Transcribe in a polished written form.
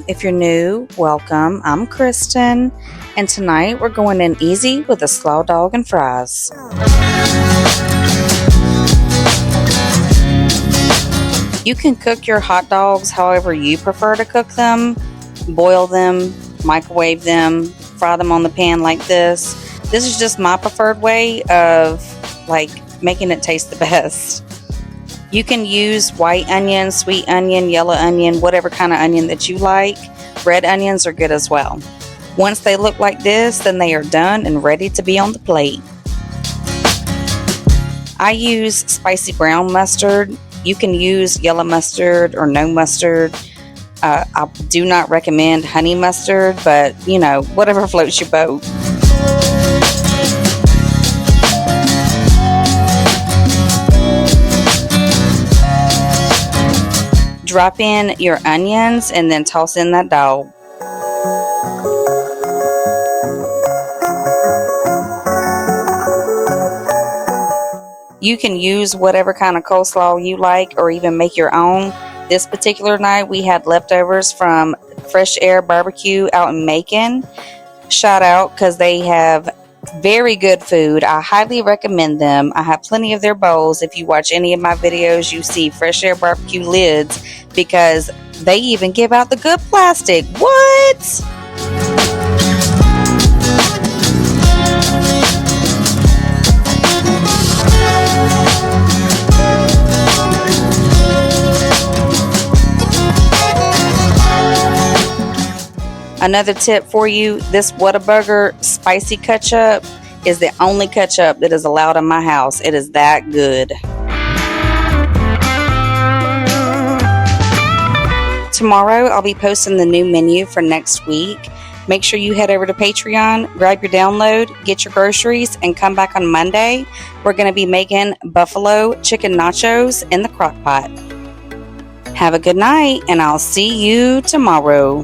If you're new, welcome. I'm Kristen, and tonight we're going in easy with a Slaw Dog and fries. You can cook your hot dogs however you prefer to cook them. Boil them, microwave them, fry them on the pan like this. This is just my preferred way of making it taste the best. You can use white onion, sweet onion, yellow onion, whatever kind of onion that you like. Red onions are good as well. Once they look like this, then they are done and ready to be on the plate. I use spicy brown mustard. You can use yellow mustard or no mustard. I do not recommend honey mustard, but whatever floats your boat. Drop in your onions and then toss in that dog. You can use whatever kind of coleslaw you like or even make your own. This particular night we had leftovers from Fresh Air Barbecue out in Macon. Shout out because they have very good food. I highly recommend them. I have plenty of their bowls. If you watch any of my videos, you see Fresh Air Barbecue lids because they even give out the good plastic. What? Another tip for you, this Whataburger spicy ketchup is the only ketchup that is allowed in my house. It is that good. Tomorrow I'll be posting the new menu for next week. Make sure you head over to Patreon, grab your download, get your groceries, and come back on Monday. We're going to be making buffalo chicken nachos in the crock pot. Have a good night, and I'll see you tomorrow.